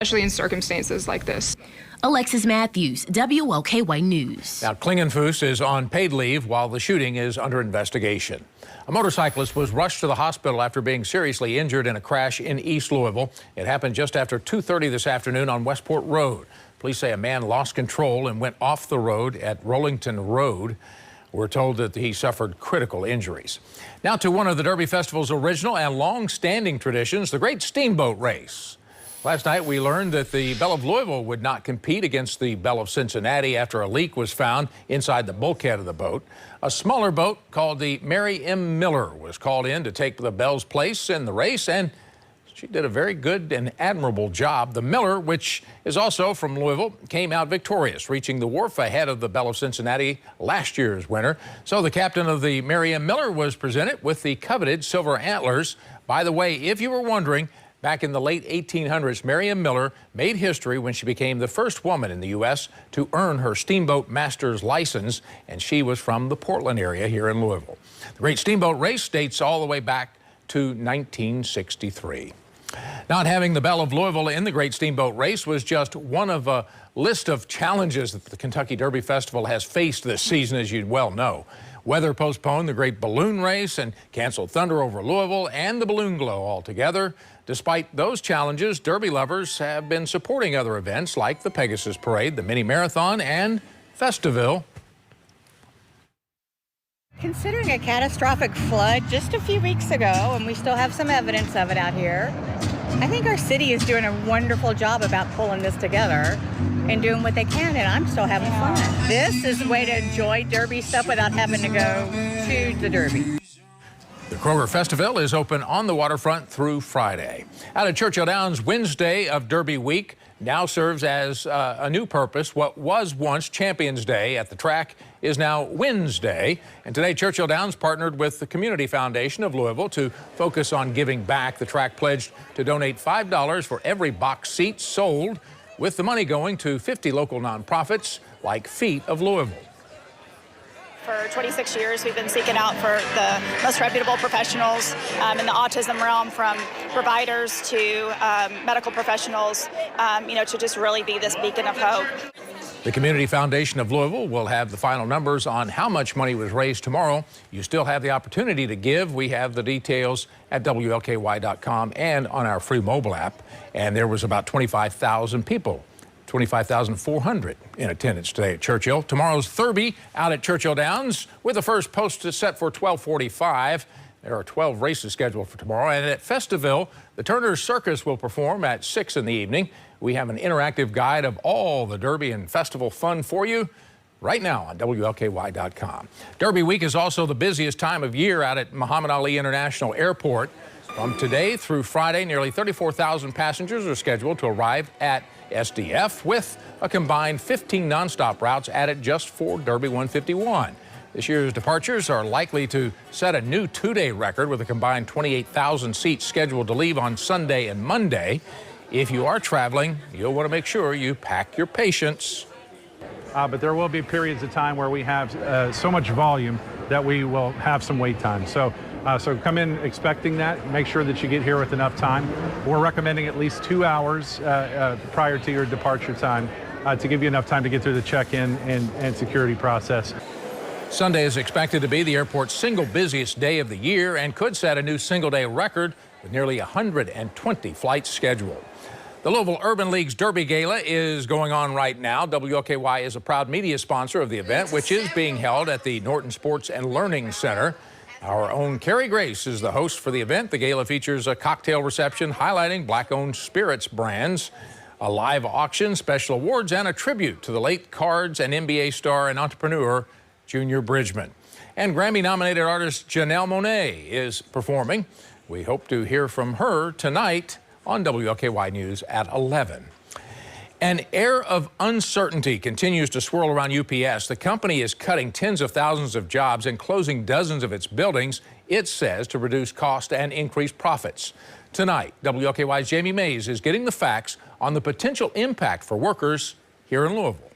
especially in circumstances like this. Alexis Matthews, WLKY News. Now, Klingenfuss is on paid leave while the shooting is under investigation. A motorcyclist was rushed to the hospital after being seriously injured in a crash in East Louisville. It happened just after 2:30 this afternoon on Westport Road. Police say a man lost control and went off the road at Rollington Road. We're told that he suffered critical injuries. Now to one of the Derby Festival's original and long-standing traditions, the Great Steamboat Race. Last night, we learned that the Belle of Louisville would not compete against the Belle of Cincinnati after a leak was found inside the bulkhead of the boat. A smaller boat called the Mary M. Miller was called in to take the Belle's place in the race, and she did a very good and admirable job. The Miller, which is also from Louisville, came out victorious, reaching the wharf ahead of the Belle of Cincinnati, last year's winner. So the captain of the Mary M. Miller was presented with the coveted silver antlers. By the way, if you were wondering, back in the late 1800s, Mary M. Miller made history when she became the first woman in the U.S. to earn her steamboat master's license, and she was from the Portland area here in Louisville. The Great Steamboat Race dates all the way back to 1963. Not having the Belle of Louisville in the Great Steamboat Race was just one of a list of challenges that the Kentucky Derby Festival has faced this season, as you well know. Weather postponed the Great Balloon Race and canceled Thunder over Louisville and the Balloon Glow altogether. Despite those challenges, Derby lovers have been supporting other events like the Pegasus Parade, the Mini Marathon, and Festiville. Considering a catastrophic flood just a few weeks ago, and we still have some evidence of it out here, I think our city is doing a wonderful job about pulling this together and doing what they can, and I'm still having fun. This is a way to enjoy Derby stuff without having to go to the Derby. The Kroger Festivale is open on the waterfront through Friday. Out at Churchill Downs, Wednesday of Derby Week now serves as a new purpose. What was once Champions Day at the track is now Wednesday. And today, Churchill Downs partnered with the Community Foundation of Louisville to focus on giving back. The track pledged to donate $5 for every box seat sold, with the money going to 50 local nonprofits like Feet of Louisville. For 26 years, we've been seeking out for the most reputable professionals in the autism realm, from providers to medical professionals, to just really be this beacon of hope. The Community Foundation of Louisville will have the final numbers on how much money was raised tomorrow. You still have the opportunity to give. We have the details at WLKY.com and on our free mobile app. And there was about 25,000 people. 25,400 in attendance today at Churchill. Tomorrow's Thurby out at Churchill Downs with the first post set for 12:45. There are 12 races scheduled for tomorrow. And at Festiville, the Turner Circus will perform at 6 in the evening. We have an interactive guide of all the Derby and Festival fun for you right now on WLKY.com. Derby week is also the busiest time of year out at Muhammad Ali International Airport. From today through Friday, nearly 34,000 passengers are scheduled to arrive at SDF, with a combined 15 nonstop routes added just for Derby 151. This year's departures are likely to set a new two-day record, with a combined 28,000 seats scheduled to leave on Sunday and Monday. If you are traveling, you'll want to make sure you pack your patience. But there will be periods of time where we have so much volume that we will have some wait time. So come in expecting that. Make sure that you get here with enough time. We're recommending at least 2 hours prior to your departure time to give you enough time to get through the check-in and security process. Sunday is expected to be the airport's single busiest day of the year and could set a new single-day record with nearly 120 flights scheduled. The Louisville Urban League's Derby Gala is going on right now. WLKY is a proud media sponsor of the event, which is being held at the Norton Sports and Learning Center. Our own Carrie Grace is the host for the event. The gala features a cocktail reception highlighting Black-owned spirits brands, a live auction, special awards, and a tribute to the late Cards and NBA star and entrepreneur Junior Bridgman. And Grammy-nominated artist Janelle Monáe is performing. We hope to hear from her tonight on WLKY News at 11. An air of uncertainty continues to swirl around UPS. The company is cutting tens of thousands of jobs and closing dozens of its buildings, it says, to reduce cost and increase profits. Tonight, WLKY's Jamie Mays is getting the facts on the potential impact for workers here in Louisville.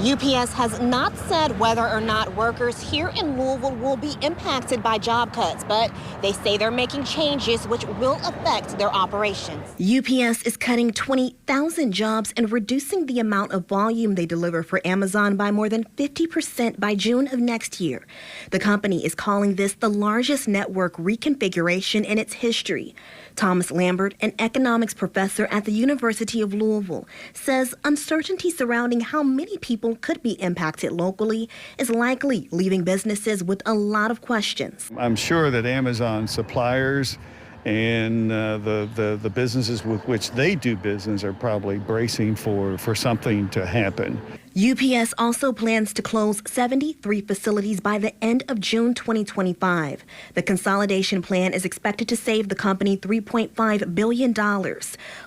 UPS has not said whether or not workers here in Louisville will be impacted by job cuts, but they say they're making changes which will affect their operations. UPS is cutting 20,000 jobs and reducing the amount of volume they deliver for Amazon by more than 50% by June of next year. The company is calling this the largest network reconfiguration in its history. Thomas Lambert, an economics professor at the University of Louisville, says uncertainty surrounding how many people could be impacted locally is likely leaving businesses with a lot of questions. I'm sure that Amazon suppliers and the businesses with which they do business are probably bracing for something to happen. UPS also plans to close 73 facilities by the end of June 2025. The consolidation plan is expected to save the company $3.5 billion.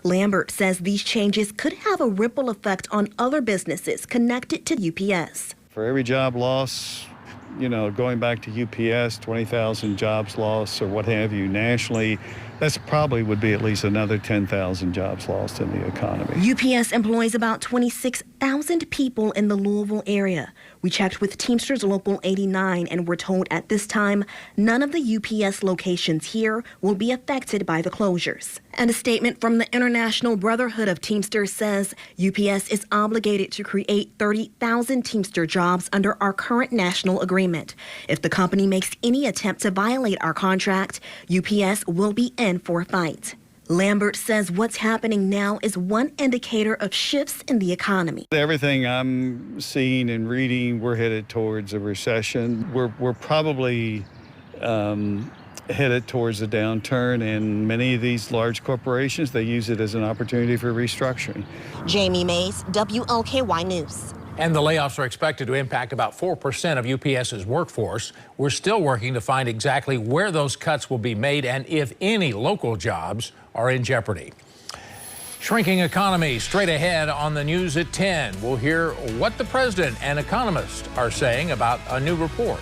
Lambert says these changes could have a ripple effect on other businesses connected to UPS. For every job loss, going back to UPS, 20,000 jobs lost or what have you nationally, that's probably would be at least another 10,000 jobs lost in the economy. UPS employs about 26,000 people in the Louisville area. We checked with Teamsters Local 89 and were told at this time none of the UPS locations here will be affected by the closures. And a statement from the International Brotherhood of Teamsters says UPS is obligated to create 30,000 Teamster jobs under our current national agreement. If the company makes any attempt to violate our contract, UPS will be in for a fight. Lambert says what's happening now is one indicator of shifts in the economy. Everything I'm seeing and reading, we're headed towards a recession. We're probably headed towards a downturn, and many of these large corporations, they use it as an opportunity for restructuring. Jamie Mays, WLKY News. And the layoffs are expected to impact about 4% of UPS's workforce. We're still working to find exactly where those cuts will be made and if any local jobs are in jeopardy. Shrinking economy straight ahead on the news at 10. We'll hear what the president and economists are saying about a new report.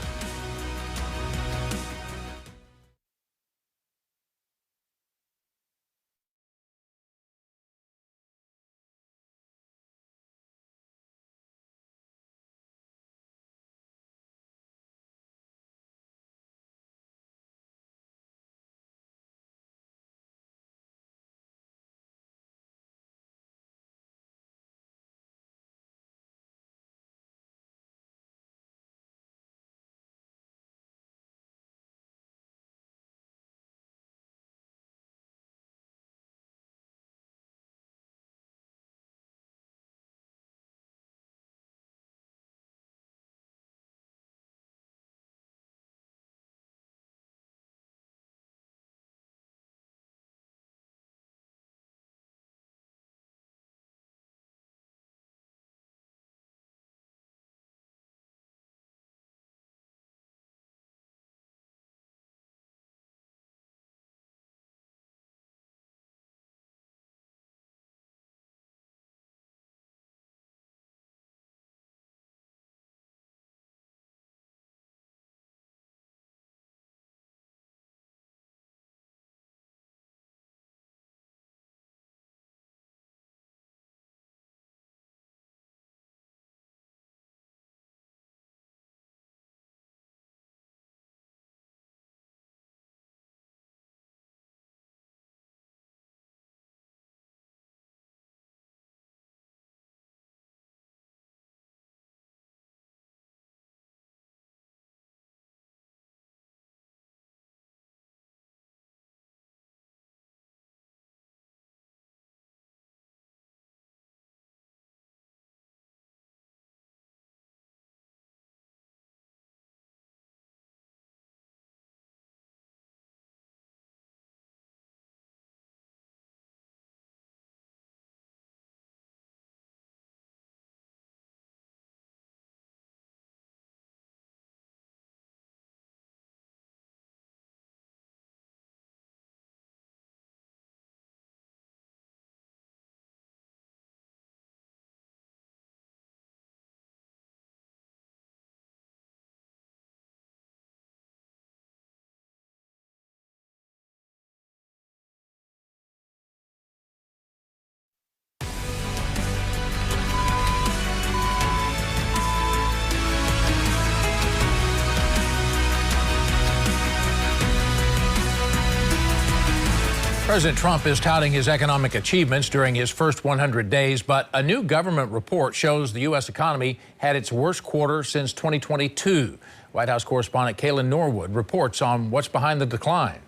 President Trump is touting his economic achievements during his first 100 days, but a new government report shows the U.S. economy had its worst quarter since 2022. White House correspondent Kaylin Norwood reports on what's behind the decline.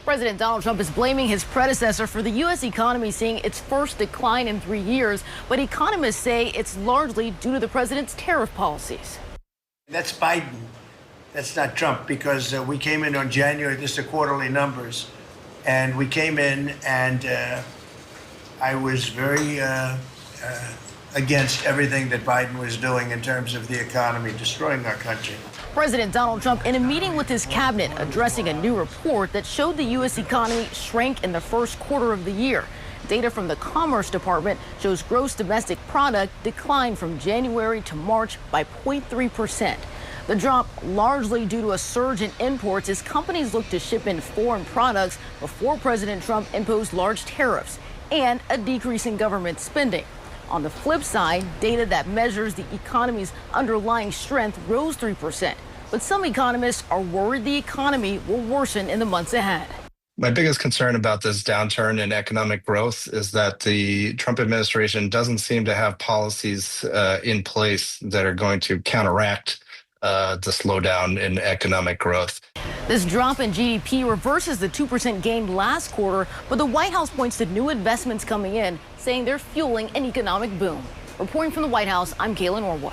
President Donald Trump is blaming his predecessor for the U.S. economy seeing its first decline in 3 years, but economists say it's largely due to the president's tariff policies. That's Biden. That's not Trump, because we came in on January, this is the quarterly numbers, and we came in and I was very against everything that Biden was doing in terms of the economy, destroying our country. President Donald Trump in a meeting with his cabinet addressing a new report that showed the U.S. economy shrank in the first quarter of the year. Data from the Commerce Department shows gross domestic product declined from January to March by 0.3%. The drop largely due to a surge in imports as companies look to ship in foreign products before President Trump imposed large tariffs, and a decrease in government spending. On the flip side, data that measures the economy's underlying strength rose 3%. But some economists are worried the economy will worsen in the months ahead. My biggest concern about this downturn in economic growth is that the Trump administration doesn't seem to have policies in place that are going to counteract the slowdown in economic growth. This drop in GDP reverses the 2% gain last quarter, but the White House points to new investments coming in, saying they're fueling an economic boom. Reporting from the White House, I'm Kaylin Norwood.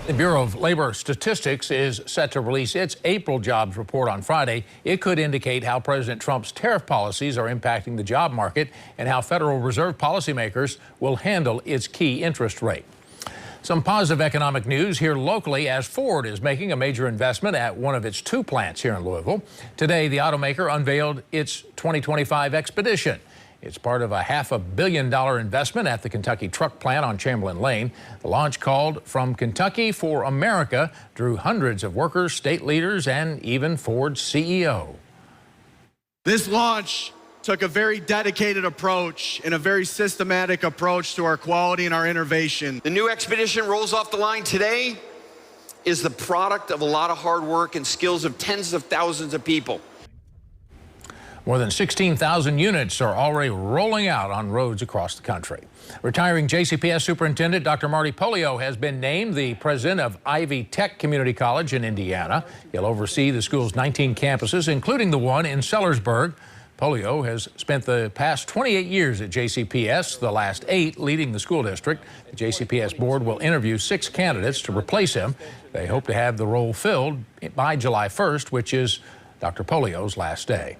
The Bureau of Labor Statistics is set to release its April jobs report on Friday. It could indicate how President Trump's tariff policies are impacting the job market and how Federal Reserve policymakers will handle its key interest rate. Some positive economic news here locally as Ford is making a major investment at one of its 2 plants here in Louisville. Today, the automaker unveiled its 2025 Expedition. It's part of a $500 million investment at the Kentucky truck plant on Chamberlain Lane. The launch, called From Kentucky for America, drew hundreds of workers, state leaders, and even Ford's CEO. This launch took a very dedicated approach and a very systematic approach to our quality and our innovation. The new Expedition rolls off the line today is the product of a lot of hard work and skills of tens of thousands of people. More than 16,000 units are already rolling out on roads across the country. Retiring JCPS Superintendent Dr. Marty Pollio has been named the president of Ivy Tech Community College in Indiana. He'll oversee the school's 19 campuses, including the one in Sellersburg. Pollio has spent the past 28 years at JCPS, the last 8 leading the school district. The JCPS board will interview 6 candidates to replace him. They hope to have the role filled by July 1st, which is Dr. Pollio's last day.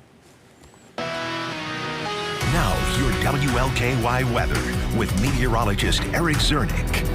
Now, your WLKY weather with meteorologist Eric Zernick.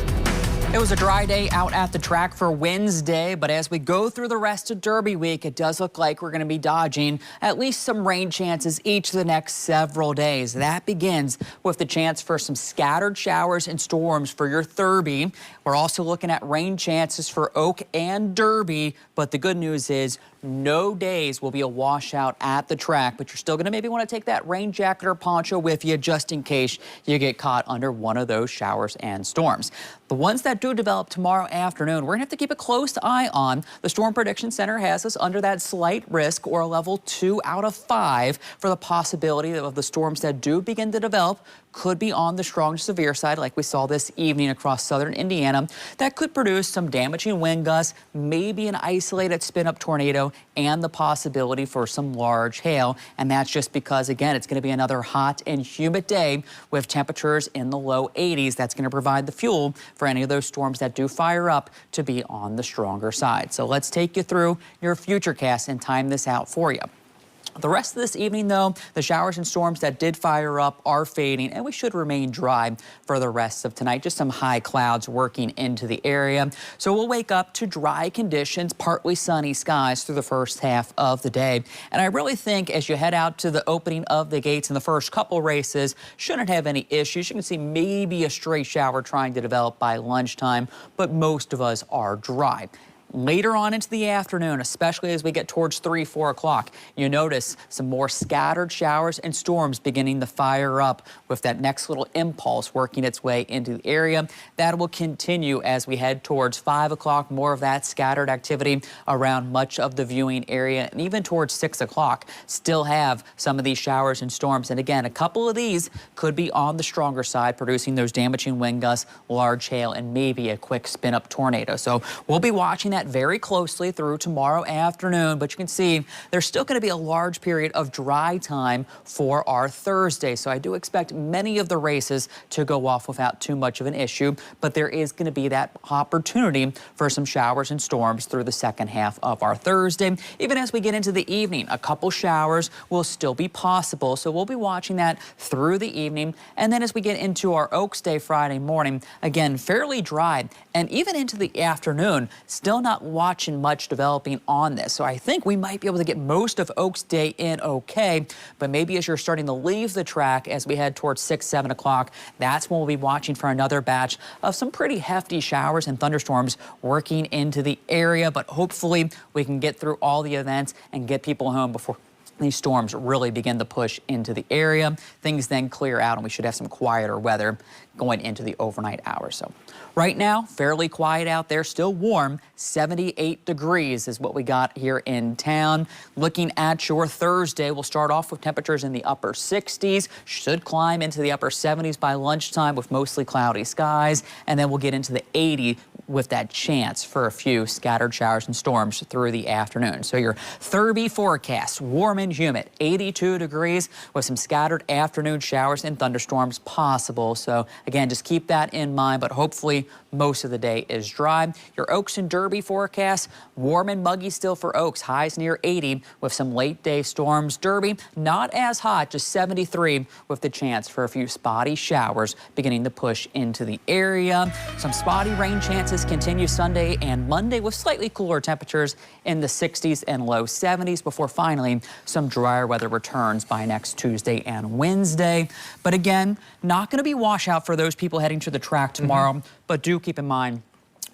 It was a dry day out at the track for Wednesday, but as we go through the rest of Derby week, it does look like we're going to be dodging at least some rain chances each of the next several days. That begins with the chance for some scattered showers and storms for your Thurby. We're also looking at rain chances for Oak and Derby, but the good news is no days will be a washout at the track, but you're still going to maybe want to take that rain jacket or poncho with you just in case you get caught under one of those showers and storms. The ones that do develop tomorrow afternoon, we're going to have to keep a close eye on. The Storm Prediction Center has us under that slight risk, or a level 2 out of 5, for the possibility of the storms that do begin to develop could be on the strong to severe side, like we saw this evening across southern Indiana. That could produce some damaging wind gusts, maybe an isolated spin-up tornado, and the possibility for some large hail. And that's just because, again, it's going to be another hot and humid day with temperatures in the low 80s. That's going to provide the fuel for any of those storms that do fire up to be on the stronger side. So let's take you through your futurecast and time this out for you. The rest of this evening, though, the showers and storms that did fire up are fading, and we should remain dry for the rest of tonight. Just some high clouds working into the area. So we'll wake up to dry conditions, partly sunny skies through the first half of the day. And I really think as you head out to the opening of the gates in the first couple races, shouldn't have any issues. You can see maybe a stray shower trying to develop by lunchtime, but most of us are dry. Later on into the afternoon, especially as we get towards 3, 4 o'clock, you notice some more scattered showers and storms beginning to fire up with that next little impulse working its way into the area. That will continue as we head towards 5 o'clock. More of that scattered activity around much of the viewing area, and even towards 6 o'clock. Still have some of these showers and storms. And again, a couple of these could be on the stronger side, producing those damaging wind gusts, large hail, and maybe a quick spin up tornado. So we'll be watching that very closely through tomorrow afternoon, but you can see there's still going to be a large period of dry time for our Thursday. So I do expect many of the races to go off without too much of an issue, but there is going to be that opportunity for some showers and storms through the second half of our Thursday. Even as we get into the evening, a couple showers will still be possible. So we'll be watching that through the evening. And then as we get into our Oaks Day Friday morning, again, fairly dry, and even into the afternoon, still not watching much developing on this. So I think we might be able to get most of Oaks Day in okay, but maybe as you're starting to leave the track as we head towards 6, 7 o'clock, that's when we'll be watching for another batch of some pretty hefty showers and thunderstorms working into the area. But hopefully we can get through all the events and get people home before these storms really begin to push into the area. Things then clear out and we should have some quieter weather going into the overnight hours. So right now, fairly quiet out there, still warm. 78 degrees is what we got here in town. Looking at your Thursday, we'll start off with temperatures in the upper 60s, should climb into the upper 70s by lunchtime with mostly cloudy skies, and then we'll get into the 80s with that chance for a few scattered showers and storms through the afternoon. So your Thurby forecast, warm and humid, 82 degrees with some scattered afternoon showers and thunderstorms possible. So again, just keep that in mind, but hopefully most of the day is dry. Your Oaks and Derby forecast, warm and muggy still for Oaks, highs near 80 with some late day storms. Derby, not as hot, just 73 with the chance for a few spotty showers beginning to push into the area. Some spotty rain chances continue Sunday and Monday with slightly cooler temperatures in the 60s and low 70s before finally some drier weather returns by next Tuesday and Wednesday. But again, not going to be washout for those people heading to the track tomorrow, but do keep in mind,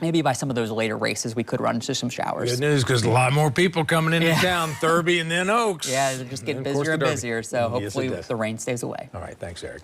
maybe by some of those later races, we could run into some showers. Good news, because a lot more people coming into town, Thurby and then Oaks. Yeah, they're just getting busier and busier, so hopefully the rain stays away. All right, thanks, Eric.